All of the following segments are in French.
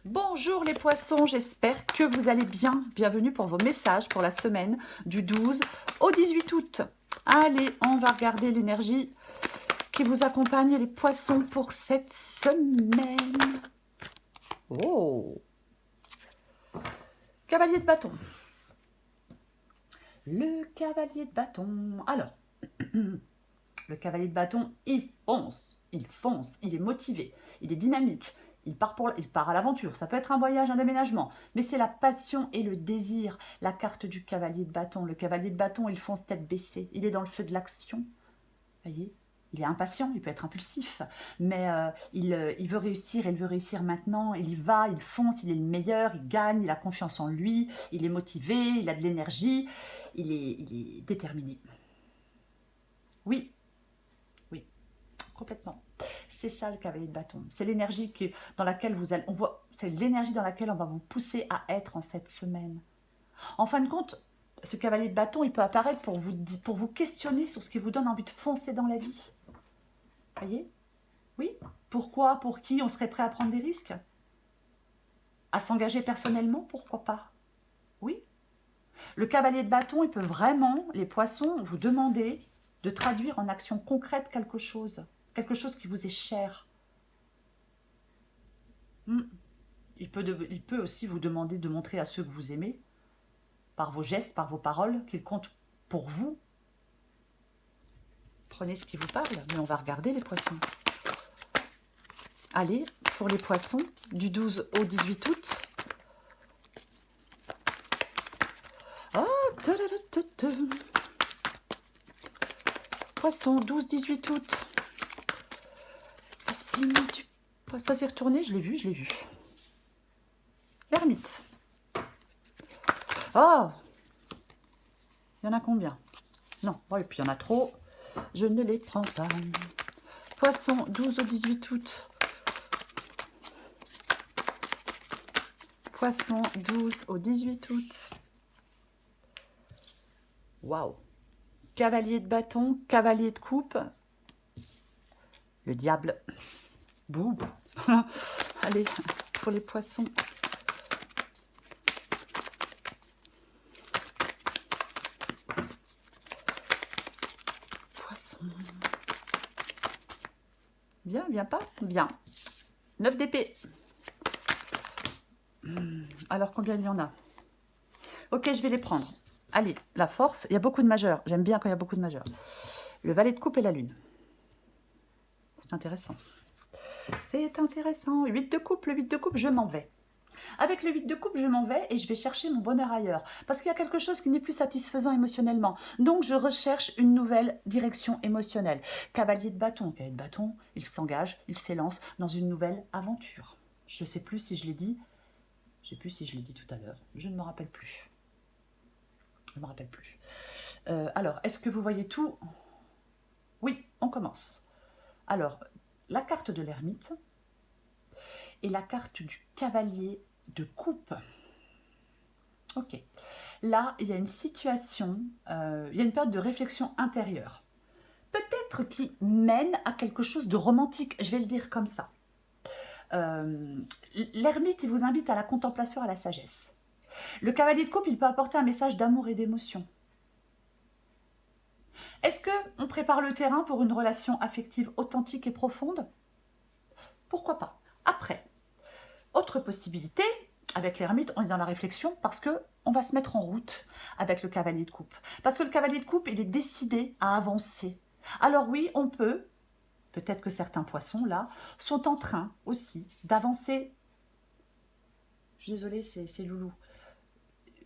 Bonjour les poissons, j'espère que vous allez bien. Bienvenue pour vos messages pour la semaine du 12 au 18 août. Allez, on va regarder l'énergie qui vous accompagne les poissons pour cette semaine. Oh! Cavalier de bâton. Le cavalier de bâton. Alors, le cavalier de bâton, il fonce, il est motivé, il est dynamique. Il part à l'aventure, ça peut être un voyage, un déménagement, mais c'est la passion et le désir, la carte du cavalier de bâton. Le cavalier de bâton, il fonce tête baissée, il est dans le feu de l'action, voyez. Il est impatient, il peut être impulsif, mais il veut réussir, il veut réussir maintenant, il y va, il fonce, il est le meilleur, il gagne, il a confiance en lui, il est motivé, il a de l'énergie, il est déterminé. Oui, oui, complètement. C'est ça le cavalier de bâton. C'est l'énergie dans laquelle c'est l'énergie dans laquelle on va vous pousser à être en cette semaine. En fin de compte, ce cavalier de bâton, il peut apparaître pour vous questionner sur ce qui vous donne envie de foncer dans la vie. Voyez? Oui. Pourquoi? Pour qui on serait prêt à prendre des risques? À s'engager personnellement? Pourquoi pas? Oui. Le cavalier de bâton, il peut vraiment, les poissons, vous demander de traduire en action concrète quelque chose qui vous est cher. Il peut aussi vous demander de montrer à ceux que vous aimez, par vos gestes, par vos paroles, qu'ils comptent pour vous. Prenez ce qui vous parle, mais on va regarder les poissons. Allez, pour les poissons, du 12 au 18 août. Oh, Poisson, 12-18 août. Ça s'est retourné, je l'ai vu. L'ermite. Oh! Il y en a combien? Non, et puis il y en a trop. Je ne les prends pas. Poisson, 12 au 18 août. Poisson, 12 au 18 août. Waouh! Cavalier de bâton, cavalier de coupe. Le diable. Boum! Allez, pour les poissons. Poisson. Bien pas? Bien. 9 d'épée. Alors, combien il y en a? Ok, je vais les prendre. Allez, la force. Il y a beaucoup de majeurs. J'aime bien quand il y a beaucoup de majeurs. Le valet de coupe et la lune. C'est intéressant. C'est intéressant. 8 de coupe, le 8 de coupe, je m'en vais. Avec le 8 de coupe, je m'en vais et je vais chercher mon bonheur ailleurs. Parce qu'il y a quelque chose qui n'est plus satisfaisant émotionnellement. Donc, je recherche une nouvelle direction émotionnelle. Cavalier de bâton, il s'engage, il s'élance dans une nouvelle aventure. Je ne sais plus si je l'ai dit. Je ne sais plus si je l'ai dit tout à l'heure. Je ne me rappelle plus. Je ne me rappelle plus. Alors, est-ce que vous voyez tout? Oui, on commence. Alors, la carte de l'ermite et la carte du cavalier de coupe. Ok. Là, il y a une situation, il y a une période de réflexion intérieure. Peut-être qui mène à quelque chose de romantique, je vais le dire comme ça. L'ermite, il vous invite à la contemplation, à la sagesse. Le cavalier de coupe, il peut apporter un message d'amour et d'émotion. Est-ce qu'on prépare le terrain pour une relation affective authentique et profonde? Pourquoi pas? Après, autre possibilité, avec l'ermite, on est dans la réflexion parce qu'on va se mettre en route avec le cavalier de coupe. Parce que le cavalier de coupe, il est décidé à avancer. Alors oui, on peut-être que certains poissons, là, sont en train aussi d'avancer. Je suis désolée, c'est loulou.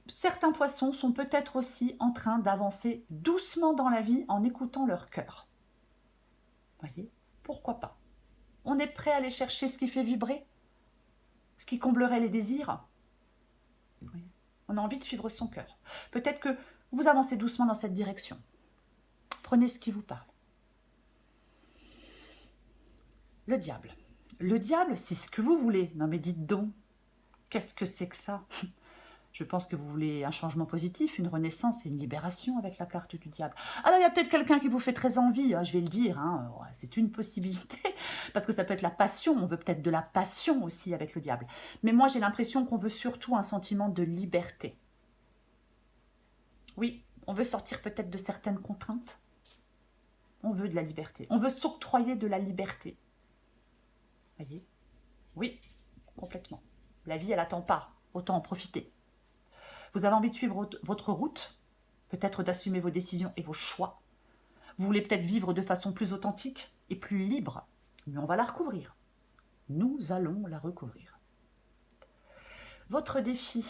Certains poissons sont peut-être aussi en train d'avancer doucement dans la vie en écoutant leur cœur. Voyez, pourquoi pas? On est prêt à aller chercher ce qui fait vibrer, ce qui comblerait les désirs. Oui. On a envie de suivre son cœur. Peut-être que vous avancez doucement dans cette direction. Prenez ce qui vous parle. Le diable. Le diable, c'est ce que vous voulez. Non mais dites donc, qu'est-ce que c'est que ça? Je pense que vous voulez un changement positif, une renaissance et une libération avec la carte du diable. Alors, il y a peut-être quelqu'un qui vous fait très envie, hein, je vais le dire, hein, ouais, c'est une possibilité, parce que ça peut être la passion, on veut peut-être de la passion aussi avec le diable. Mais moi, j'ai l'impression qu'on veut surtout un sentiment de liberté. Oui, on veut sortir peut-être de certaines contraintes. On veut de la liberté. On veut s'octroyer de la liberté. Voyez? Oui, complètement. La vie, elle n'attend pas. Autant en profiter. Vous avez envie de suivre votre route, peut-être d'assumer vos décisions et vos choix. Vous voulez peut-être vivre de façon plus authentique et plus libre, mais on va la recouvrir. Nous allons la recouvrir. Votre défi,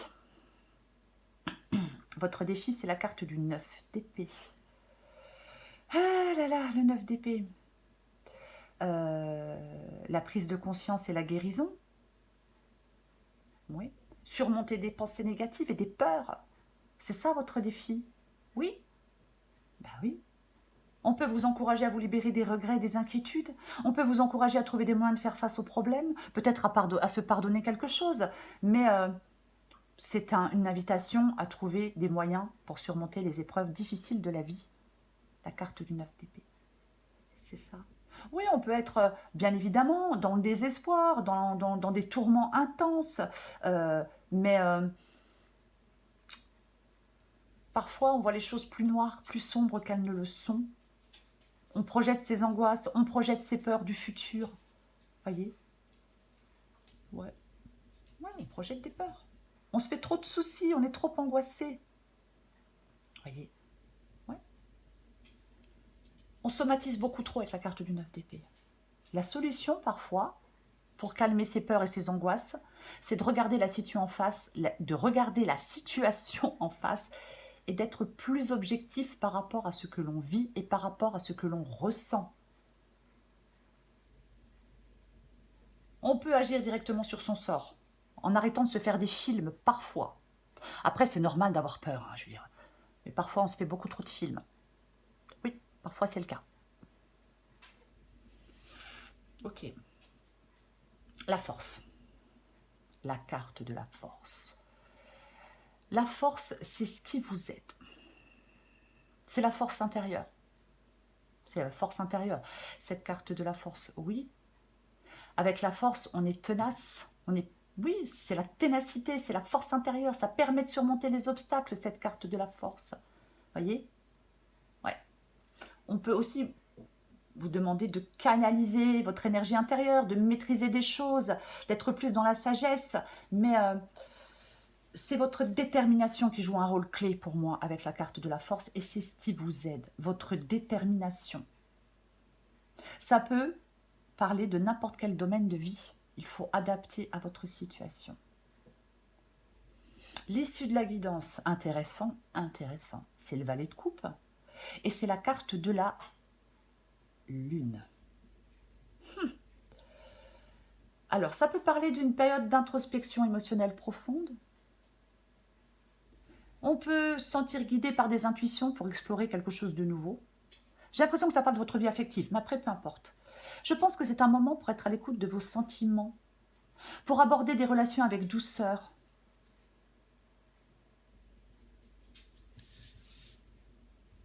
c'est la carte du 9 d'épée. Ah là là, le 9 d'épée. La prise de conscience et la guérison. Oui. Surmonter des pensées négatives et des peurs. C'est ça votre défi? Oui. Ben oui. On peut vous encourager à vous libérer des regrets et des inquiétudes. On peut vous encourager à trouver des moyens de faire face aux problèmes, peut-être à se pardonner quelque chose. Mais c'est une invitation à trouver des moyens pour surmonter les épreuves difficiles de la vie. La carte du 9 d'épée. C'est ça. Oui, on peut être bien évidemment dans le désespoir, dans des tourments intenses, mais parfois on voit les choses plus noires, plus sombres qu'elles ne le sont. On projette ses angoisses, on projette ses peurs du futur. Voyez? Ouais. Ouais, on projette des peurs. On se fait trop de soucis, on est trop angoissé. Voyez? Ouais. On somatise beaucoup trop avec la carte du 9 d'épée. La solution, parfois, pour calmer ses peurs et ses angoisses, c'est de regarder la situation en face et d'être plus objectif par rapport à ce que l'on vit et par rapport à ce que l'on ressent. On peut agir directement sur son sort, en arrêtant de se faire des films, parfois. Après, c'est normal d'avoir peur, hein, je veux dire. Mais parfois, on se fait beaucoup trop de films. Oui, parfois, c'est le cas. Ok. La force. La carte de la force. La force, c'est ce qui vous aide. C'est la force intérieure. C'est la force intérieure. Cette carte de la force, oui. Avec la force, on est tenace. Oui, c'est la ténacité, c'est la force intérieure. Ça permet de surmonter les obstacles, cette carte de la force. Voyez? Ouais. On peut aussi vous demander de canaliser votre énergie intérieure, de maîtriser des choses, d'être plus dans la sagesse. Mais c'est votre détermination qui joue un rôle clé pour moi avec la carte de la force et c'est ce qui vous aide, votre détermination. Ça peut parler de n'importe quel domaine de vie. Il faut adapter à votre situation. L'issue de la guidance, intéressant. C'est le valet de coupe et c'est la carte de la lune. Alors, ça peut parler d'une période d'introspection émotionnelle profonde. On peut se sentir guidé par des intuitions pour explorer quelque chose de nouveau. J'ai l'impression que ça parle de votre vie affective, mais après, peu importe. Je pense que c'est un moment pour être à l'écoute de vos sentiments, pour aborder des relations avec douceur.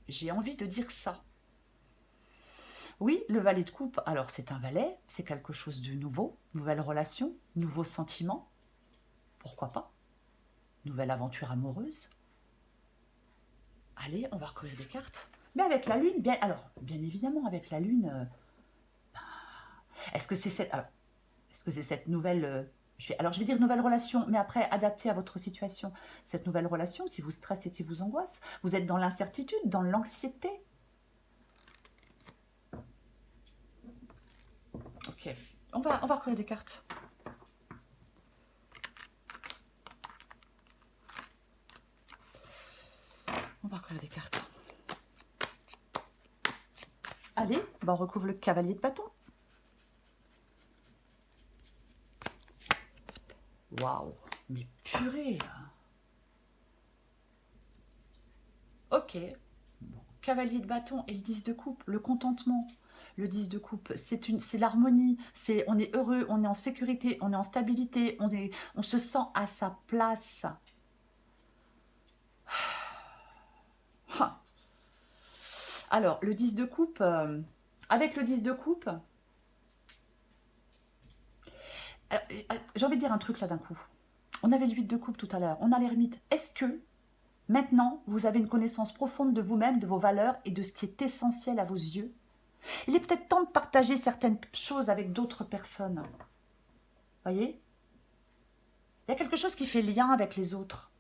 J'ai envie de dire ça. Oui, le valet de coupe, alors c'est un valet, c'est quelque chose de nouveau, nouvelle relation, nouveaux sentiments. Pourquoi pas? Nouvelle aventure amoureuse. Allez, on va recouvrir des cartes. Mais avec la lune, bien évidemment, avec la lune, est-ce que c'est cette nouvelle... je vais dire nouvelle relation, mais après, adaptée à votre situation. Cette nouvelle relation qui vous stresse et qui vous angoisse. Vous êtes dans l'incertitude, dans l'anxiété. Ok, on va recouvrir des cartes. On va recouvrir des cartes. Allez, on recouvre le cavalier de bâton. Waouh, mais purée. Ok, bon. Cavalier de bâton et le 10 de coupe, le contentement. Le 10 de coupe, c'est l'harmonie, on est heureux, on est en sécurité, on est en stabilité, on se sent à sa place. Ah. Alors, le 10 de coupe, avec le 10 de coupe, j'ai envie de dire un truc là d'un coup. On avait le 8 de coupe tout à l'heure, on a l'ermite. Est-ce que maintenant, vous avez une connaissance profonde de vous-même, de vos valeurs et de ce qui est essentiel à vos yeux? Il est peut-être temps de partager certaines choses avec d'autres personnes. Voyez? Il y a quelque chose qui fait lien avec les autres.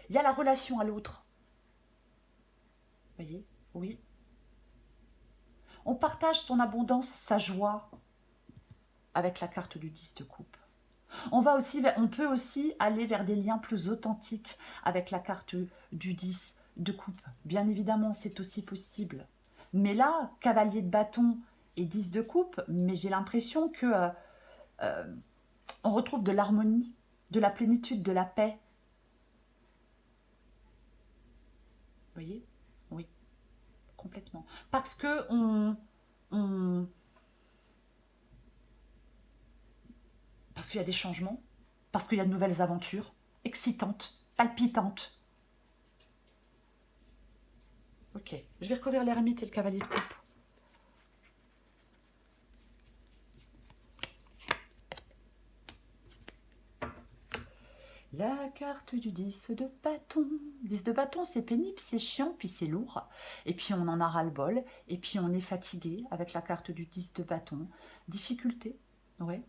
Il y a la relation à l'autre. Voyez? Oui. On partage son abondance, sa joie avec la carte du 10 de coupe. On peut aussi aller vers des liens plus authentiques avec la carte du 10 de coupe. Bien évidemment, c'est aussi possible. Mais là, cavalier de bâton et 10 de coupe, mais j'ai l'impression que on retrouve de l'harmonie, de la plénitude, de la paix. Vous voyez? Oui, complètement. Parce que parce qu'il y a des changements, parce qu'il y a de nouvelles aventures, excitantes, palpitantes. Ok, je vais recouvrir l'ermite et le cavalier de coupe. La carte du 10 de bâton. 10 de bâton, c'est pénible, c'est chiant, puis c'est lourd. Et puis on en a ras-le-bol. Et puis on est fatigué avec la carte du 10 de bâton. Difficulté, ouais.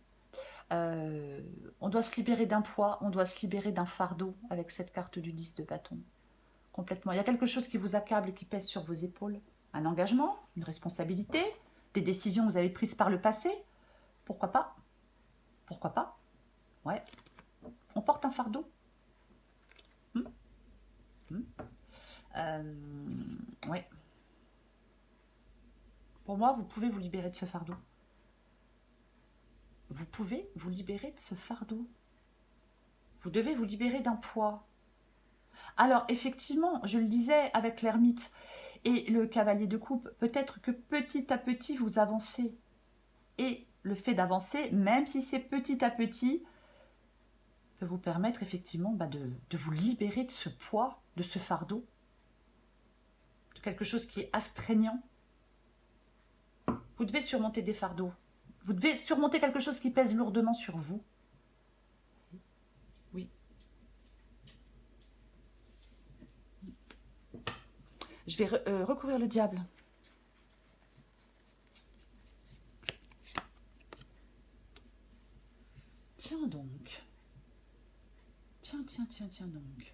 On doit se libérer d'un poids, on doit se libérer d'un fardeau avec cette carte du 10 de bâton. Complètement. Il y a quelque chose qui vous accable, qui pèse sur vos épaules. Un engagement, une responsabilité, des décisions que vous avez prises par le passé. Pourquoi pas? Pourquoi pas? Ouais. On porte un fardeau. Ouais. Pour moi, vous pouvez vous libérer de ce fardeau. Vous pouvez vous libérer de ce fardeau. Vous devez vous libérer d'un poids. Alors, effectivement, je le disais avec l'ermite et le cavalier de coupe, peut-être que petit à petit, vous avancez. Et le fait d'avancer, même si c'est petit à petit, peut vous permettre effectivement de vous libérer de ce poids, de ce fardeau, de quelque chose qui est astreignant. Vous devez surmonter des fardeaux. Vous devez surmonter quelque chose qui pèse lourdement sur vous. Oui. Je vais recouvrir le diable. Tiens donc. Tiens donc.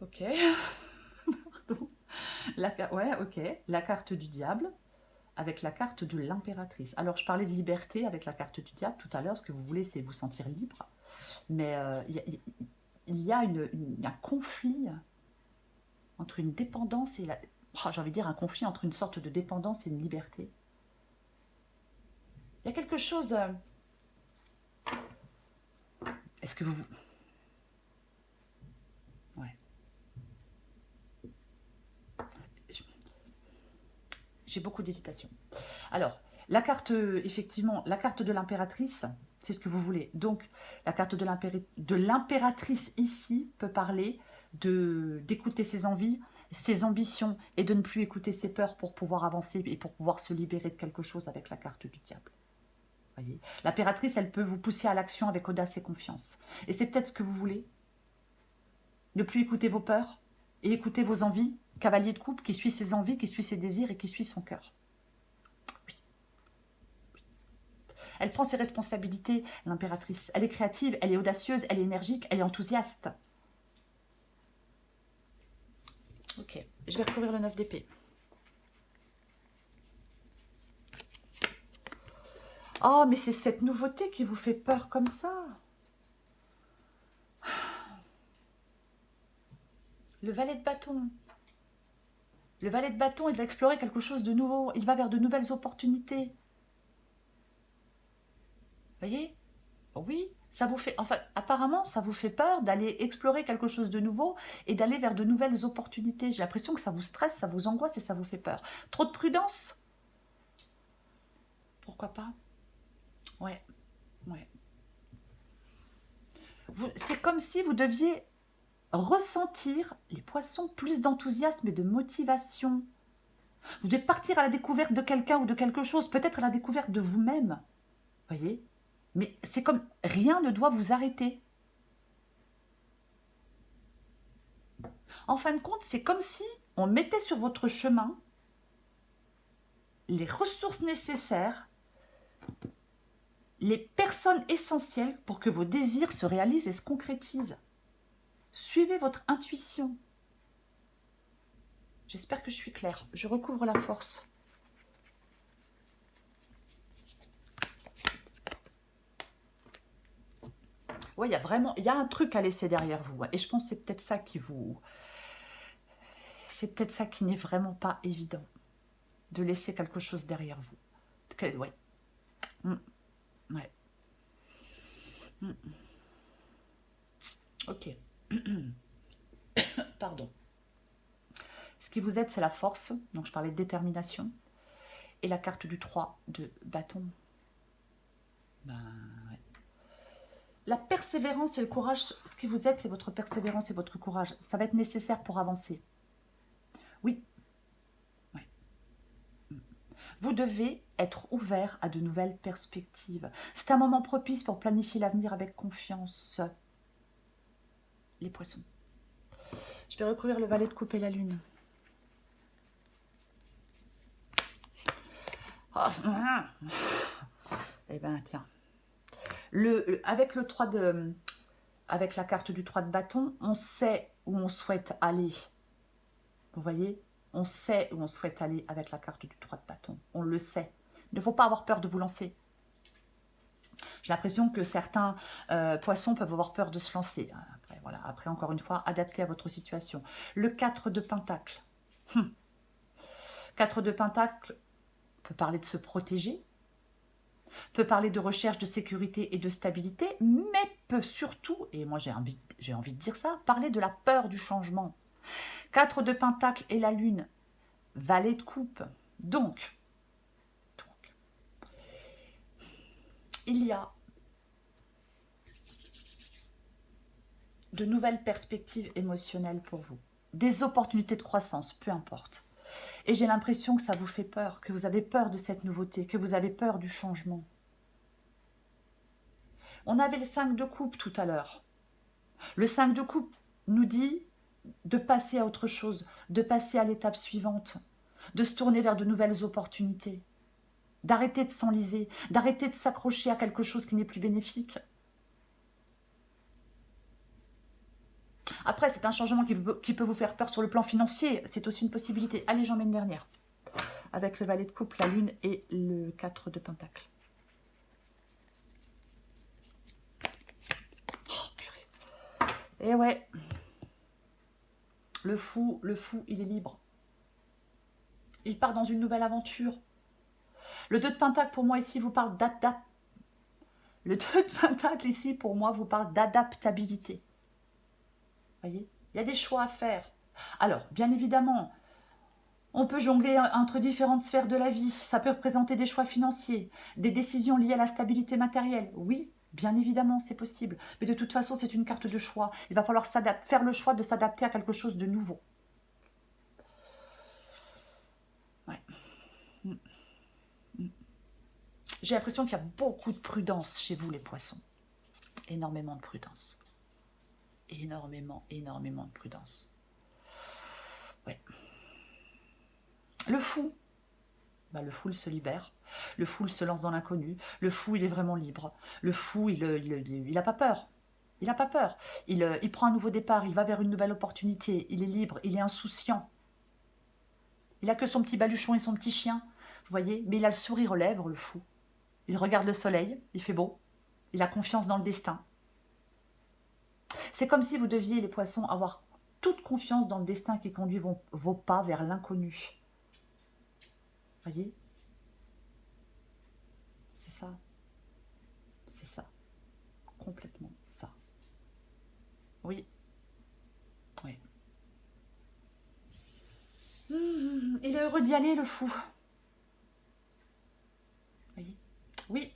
Ok. Pardon. Ouais, ok. La carte du diable avec la carte de l'impératrice. Alors, je parlais de liberté avec la carte du diable tout à l'heure. Ce que vous voulez, c'est vous sentir libre. Mais il y a un conflit entre une dépendance et j'ai envie de dire un conflit entre une sorte de dépendance et une liberté. Il y a quelque chose... Est-ce que vous... Ouais. J'ai beaucoup d'hésitation. Alors, la carte, effectivement, la carte de l'impératrice, c'est ce que vous voulez. Donc, la carte de l'impératrice ici peut parler d'écouter ses envies, ses ambitions et de ne plus écouter ses peurs pour pouvoir avancer et pour pouvoir se libérer de quelque chose avec la carte du diable. Voyez, l'impératrice, elle peut vous pousser à l'action avec audace et confiance. Et c'est peut-être ce que vous voulez. Ne plus écouter vos peurs et écouter vos envies. Cavalier de coupe qui suit ses envies, qui suit ses désirs et qui suit son cœur. Oui. Elle prend ses responsabilités, l'impératrice. Elle est créative, elle est audacieuse, elle est énergique, elle est enthousiaste. Ok, je vais recouvrir le 9 d'épée. Oh, mais c'est cette nouveauté qui vous fait peur comme ça. Le valet de bâton. Le valet de bâton, il va explorer quelque chose de nouveau. Il va vers de nouvelles opportunités. Voyez? Oui, ça vous fait... Enfin, apparemment, ça vous fait peur d'aller explorer quelque chose de nouveau et d'aller vers de nouvelles opportunités. J'ai l'impression que ça vous stresse, ça vous angoisse et ça vous fait peur. Trop de prudence? Pourquoi pas? Ouais, ouais. C'est comme si vous deviez ressentir, les poissons, plus d'enthousiasme et de motivation. Vous devez partir à la découverte de quelqu'un ou de quelque chose, peut-être à la découverte de vous-même. Voyez? Mais c'est comme rien ne doit vous arrêter. En fin de compte, c'est comme si on mettait sur votre chemin les ressources nécessaires, les personnes essentielles pour que vos désirs se réalisent et se concrétisent. Suivez votre intuition. J'espère que je suis claire. Je recouvre la force. Oui, il y a un truc à laisser derrière vous. Et je pense que c'est peut-être ça qui vous... C'est peut-être ça qui n'est vraiment pas évident. De laisser quelque chose derrière vous. Ouais. Ouais. Ok. Pardon. Ce qui vous aide, c'est la force. Donc, je parlais de détermination. Et la carte du 3 de bâton. Ben, ouais. La persévérance et le courage, ce qui vous aide, c'est votre persévérance et votre courage. Ça va être nécessaire pour avancer. Oui. Ouais. Vous devez être ouvert à de nouvelles perspectives. C'est un moment propice pour planifier l'avenir avec confiance. Les poissons. Je vais recouvrir le valet de coupe et la lune. Oh. Eh bien, tiens. Avec la carte du 3 de bâton, on sait où on souhaite aller. Vous voyez? On sait où on souhaite aller avec la carte du 3 de bâton. On le sait. Il ne faut pas avoir peur de vous lancer. J'ai l'impression que certains poissons peuvent avoir peur de se lancer. Après, voilà. Après, encore une fois, adapté à votre situation. Le 4 de Pentacle. 4 de Pentacle peut parler de se protéger, peut parler de recherche de sécurité et de stabilité, mais peut surtout, et moi j'ai envie de dire ça, parler de la peur du changement. 4 de Pentacle et la Lune, valet de coupe. Donc, il y a de nouvelles perspectives émotionnelles pour vous, des opportunités de croissance, peu importe. Et j'ai l'impression que ça vous fait peur, que vous avez peur de cette nouveauté, que vous avez peur du changement. On avait le 5 de coupe tout à l'heure. Le 5 de coupe nous dit de passer à autre chose, de passer à l'étape suivante, de se tourner vers de nouvelles opportunités, d'arrêter de s'enliser, d'arrêter de s'accrocher à quelque chose qui n'est plus bénéfique. Après, c'est un changement qui peut vous faire peur sur le plan financier, c'est aussi une possibilité. Allez, j'en mets une dernière. Avec le valet de coupe, la lune et le 4 de pentacle. Oh, purée. Et ouais. Le fou, il est libre. Il part dans une nouvelle aventure. Le 2 de pentacle, pour moi, ici, vous parle d'adaptation. Le 2 de pentacle, ici, pour moi, vous parle d'adaptabilité. Voyez, il y a des choix à faire. Alors, bien évidemment, on peut jongler entre différentes sphères de la vie. Ça peut représenter des choix financiers, des décisions liées à la stabilité matérielle. Oui, bien évidemment, c'est possible. Mais de toute façon, c'est une carte de choix. Il va falloir faire le choix de s'adapter à quelque chose de nouveau. Ouais. J'ai l'impression qu'il y a beaucoup de prudence chez vous, les poissons. Énormément de prudence. Énormément de prudence. Ouais. Le fou. Le fou, il se libère. Le fou, il se lance dans l'inconnu. Le fou, il est vraiment libre. Le fou, il n'a pas peur. Il n'a pas peur. Il prend un nouveau départ. Il va vers une nouvelle opportunité. Il est libre. Il est insouciant. Il n'a que son petit baluchon et son petit chien. Vous voyez? Mais il a le sourire aux lèvres, le fou. Il regarde le soleil. Il fait beau. Il a confiance dans le destin. C'est comme si vous deviez, les poissons, avoir toute confiance dans le destin qui conduit vos pas vers l'inconnu. Voyez? C'est ça. C'est ça. Complètement ça. Oui. Oui. Il est heureux d'y aller, le fou. Voyez? Oui.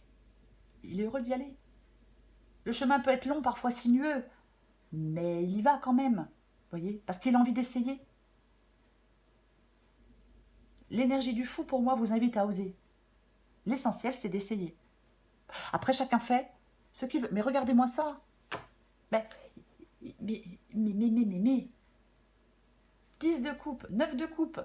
Il est heureux d'y aller. Le chemin peut être long, parfois sinueux, mais il y va quand même, voyez, parce qu'il a envie d'essayer. L'énergie du fou, pour moi, vous invite à oser. L'essentiel, c'est d'essayer. Après, chacun fait ce qu'il veut. Mais regardez-moi ça. Ben, mais. 10 de coupe, 9 de coupe.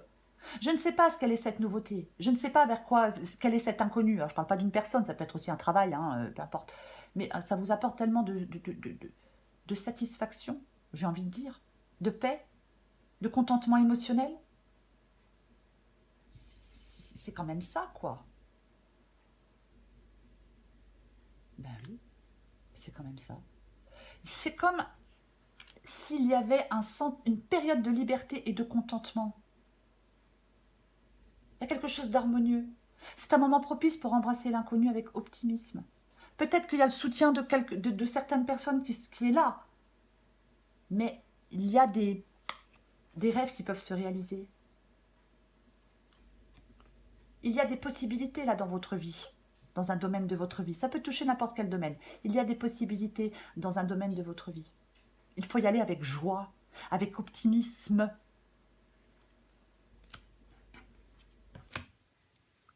Je ne sais pas ce qu'elle est cette nouveauté. Je ne sais pas vers quoi, quel est cet inconnu. Alors, je ne parle pas d'une personne, ça peut être aussi un travail, hein, peu importe. Mais ça vous apporte tellement de satisfaction, j'ai envie de dire, de paix, de contentement émotionnel. C'est quand même ça, quoi. Ben oui, c'est quand même ça. C'est comme s'il y avait une période de liberté et de contentement. Il y a quelque chose d'harmonieux. C'est un moment propice pour embrasser l'inconnu avec optimisme. Peut-être qu'il y a le soutien de certaines personnes qui est là, mais il y a des rêves qui peuvent se réaliser. Il y a des possibilités là dans votre vie, dans un domaine de votre vie. Ça peut toucher n'importe quel domaine. Il y a des possibilités dans un domaine de votre vie. Il faut y aller avec joie, avec optimisme.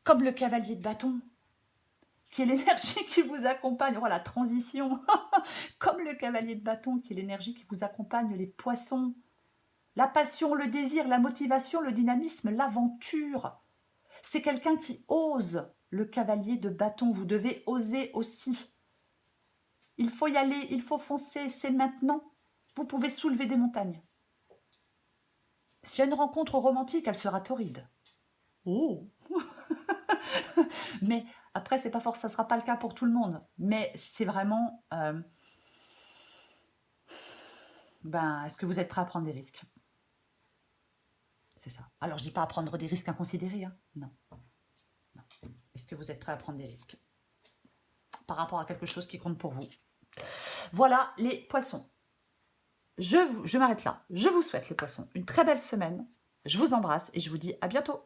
Comme le cavalier de bâton, qui est l'énergie qui vous accompagne. Oh, la transition. Comme le cavalier de bâton, qui est l'énergie qui vous accompagne, les poissons. La passion, le désir, la motivation, le dynamisme, l'aventure. C'est quelqu'un qui ose, le cavalier de bâton. Vous devez oser aussi. Il faut y aller, il faut foncer, c'est maintenant. Vous pouvez soulever des montagnes. S'il y a une rencontre romantique, elle sera torride. Oh. Mais après, c'est pas forcément, ça ne sera pas le cas pour tout le monde. Mais c'est vraiment... est-ce que vous êtes prêt à prendre des risques? C'est ça. Alors, je dis pas à prendre des risques inconsidérés. Hein. Non. Est-ce que vous êtes prêt à prendre des risques par rapport à quelque chose qui compte pour vous? Voilà les poissons. Je m'arrête là. Je vous souhaite, les poissons, une très belle semaine. Je vous embrasse et je vous dis à bientôt.